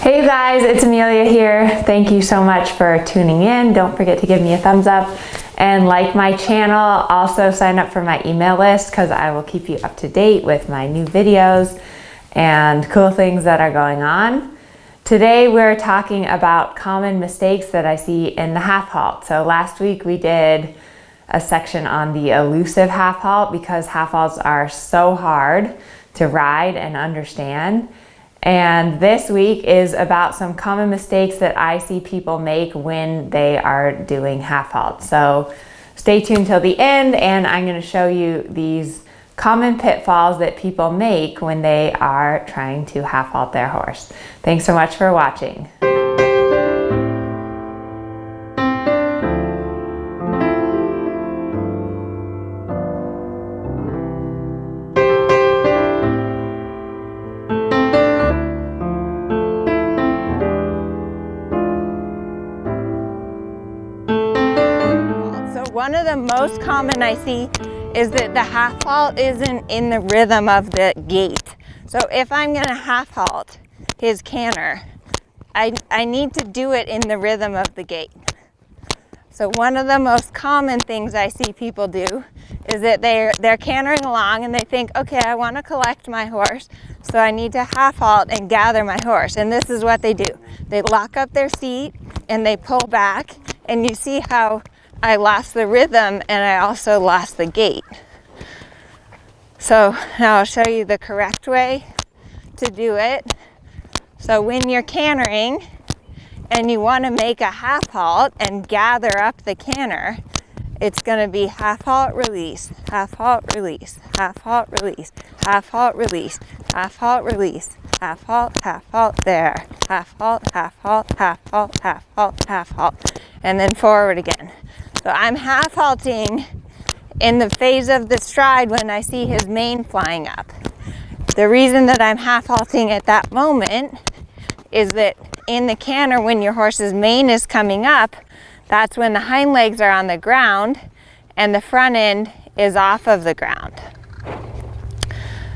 Hey guys, it's Amelia here. Thank you so much for tuning in. Don't forget to give me a thumbs up and like my channel. Also sign up for my email list because I will keep you up to date with my new videos and cool things that are going on. Today we're talking about common mistakes that I see in the half-halt. So last week we did a section on the elusive half-halt because half-halts are so hard to ride and understand. And this week is about some common mistakes that I see people make when they are doing half-halt. So stay tuned till the end and I'm going to show you these common pitfalls that people make when they are trying to half-halt their horse. Thanks so much for watching. One of the most common I see is that the half-halt isn't in the rhythm of the gait. So if I'm going to half-halt his canter, I need to do it in the rhythm of the gait. So one of the most common things I see people do is that they're cantering along and they think, okay, I want to collect my horse, so I need to half-halt and gather my horse. And this is what they do. They lock up their seat and they pull back, and you see how I lost the rhythm and I also lost the gait. So now I'll show you the correct way to do it. So when you're cantering and you want to make a half-halt and gather up the canter, it's going to be half-halt, release, half-halt, release, half-halt, release, half-halt, release, half-halt, release, half-halt, half-halt, there, half-halt, half-halt, half-halt, half-halt, half-halt, and then forward again. So I'm half-halting in the phase of the stride when I see his mane flying up. The reason that I'm half-halting at that moment is that in the canter, when your horse's mane is coming up, that's when the hind legs are on the ground and the front end is off of the ground.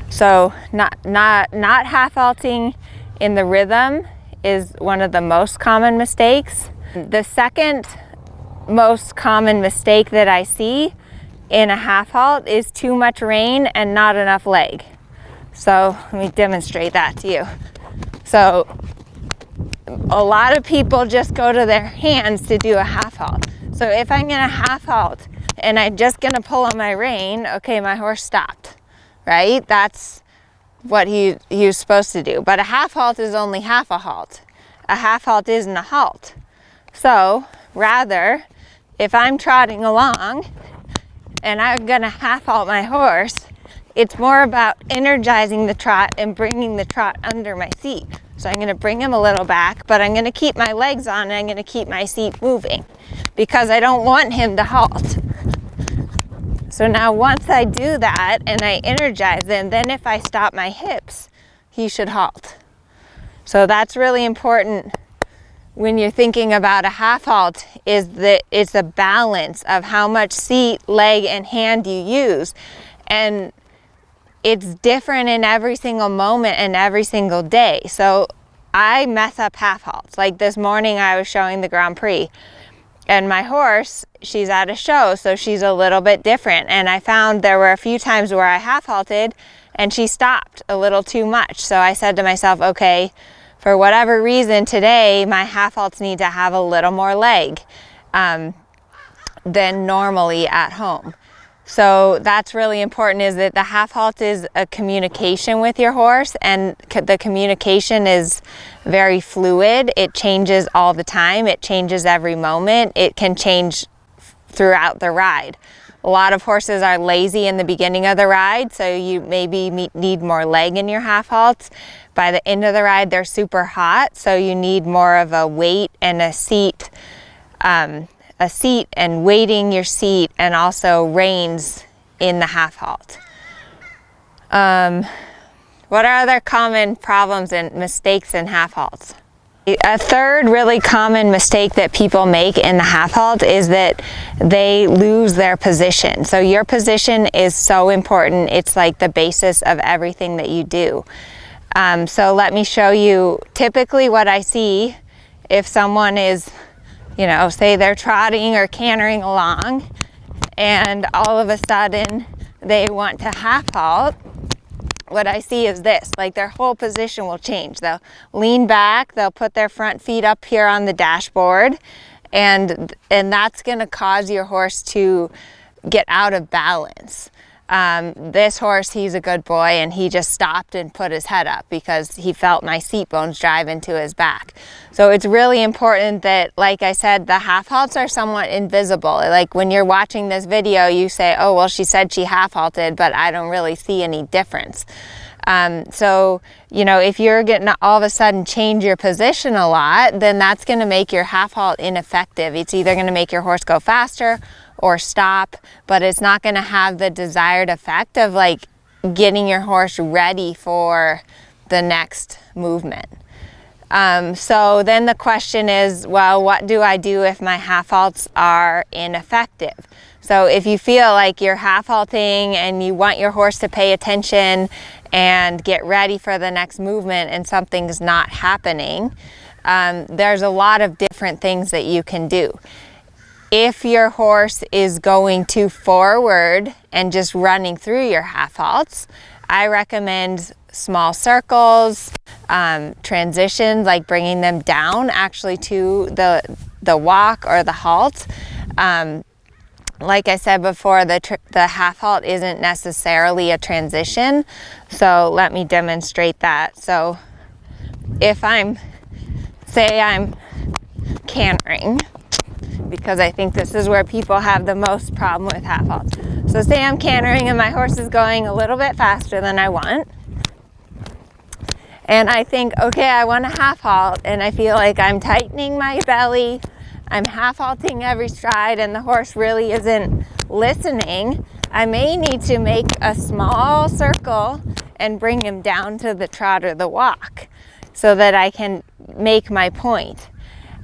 So not half-halting in the rhythm is one of the most common mistakes. The second most common mistake that I see in a half-halt is too much rein and not enough leg. So let me demonstrate that to you. So a lot of people just go to their hands to do a half-halt. So if I'm going to half-halt and I'm just going to pull on my rein, okay, my horse stopped, right? That's what he was supposed to do. But a half-halt is only half a halt. A half-halt isn't a halt. So rather, if I'm trotting along and I'm going to half-halt my horse, it's more about energizing the trot and bringing the trot under my seat. So I'm going to bring him a little back, but I'm going to keep my legs on and I'm going to keep my seat moving because I don't want him to halt. So now once I do that and I energize him, then if I stop my hips, he should halt. So that's really important when you're thinking about a half-halt, is that it's a balance of how much seat, leg, and hand you use. And it's different in every single moment and every single day. So I mess up half-halts. Like this morning I was showing the Grand Prix and my horse, she's at a show, so she's a little bit different. And I found there were a few times where I half-halted and she stopped a little too much. So I said to myself, okay, for whatever reason today, my half-halts need to have a little more leg than normally at home. So that's really important, is that the half-halt is a communication with your horse, and the communication is very fluid. It changes all the time. It changes every moment. It can change throughout the ride. A lot of horses are lazy in the beginning of the ride, so you maybe need more leg in your half-halts. By the end of the ride, they're super hot, so you need more of a weight and a seat and weighting your seat, and also reins in the half-halt. What are other common problems and mistakes in half-halts? A third really common mistake that people make in the half-halt is that they lose their position. So your position is so important. It's like the basis of everything that you do. So let me show you typically what I see if someone is, you know, say they're trotting or cantering along and all of a sudden they want to half halt. What I see is this, like their whole position will change. They'll lean back, they'll put their front feet up here on the dashboard, and that's gonna cause your horse to get out of balance. This horse, he's a good boy, and he just stopped and put his head up because he felt my seat bones drive into his back. So it's really important that, like I said, the half halts are somewhat invisible. Like when you're watching this video, you say, oh, well, she said she half halted, but I don't really see any difference. So, you know, if you're getting all of a sudden change your position a lot, then that's going to make your half halt ineffective. It's either going to make your horse go faster or stop, but it's not going to have the desired effect of like getting your horse ready for the next movement. So then the question is, well, what do I do if my half halts are ineffective? So if you feel like you're half halting and you want your horse to pay attention and get ready for the next movement and something's not happening, there's a lot of different things that you can do. If your horse is going too forward and just running through your half halts, I recommend small circles, transitions, like bringing them down actually to the walk or the halt. Like I said before, the half halt isn't necessarily a transition, so let me demonstrate that. So if say I'm cantering, because I think this is where people have the most problem with half halts. So say I'm cantering and my horse is going a little bit faster than I want. And I think, okay, I want to half halt, and I feel like I'm tightening my belly, I'm half halting every stride, and the horse really isn't listening. I may need to make a small circle and bring him down to the trot or the walk so that I can make my point.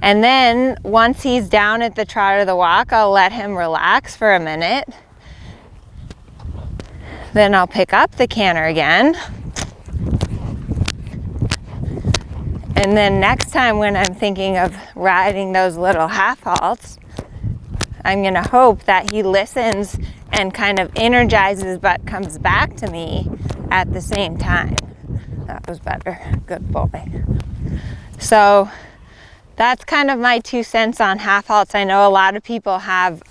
And then once he's down at the trot or the walk, I'll let him relax for a minute. Then I'll pick up the canter again. And then next time when I'm thinking of riding those little half halts, I'm gonna hope that he listens and kind of energizes but comes back to me at the same time. That was better, good boy. So that's kind of my 2 cents on half halts. I know a lot of people have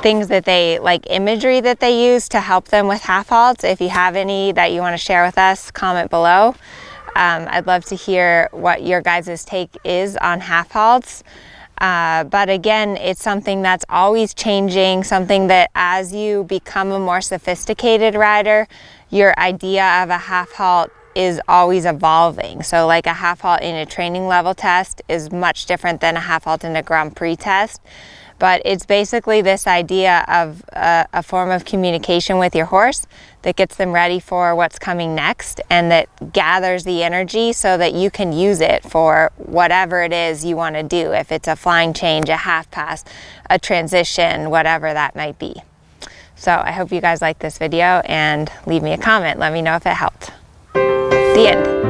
things that they, like imagery that they use to help them with half halts. If you have any that you wanna share with us, comment below. I'd love to hear what your guys' take is on half halts. But again, it's something that's always changing, something that as you become a more sophisticated rider, your idea of a half halt is always evolving. So like a half halt in a training level test is much different than a half halt in a Grand Prix test. But it's basically this idea of a form of communication with your horse that gets them ready for what's coming next and that gathers the energy so that you can use it for whatever it is you want to do. If it's a flying change, a half pass, a transition, whatever that might be. So I hope you guys like this video and leave me a comment. Let me know if it helped. The end.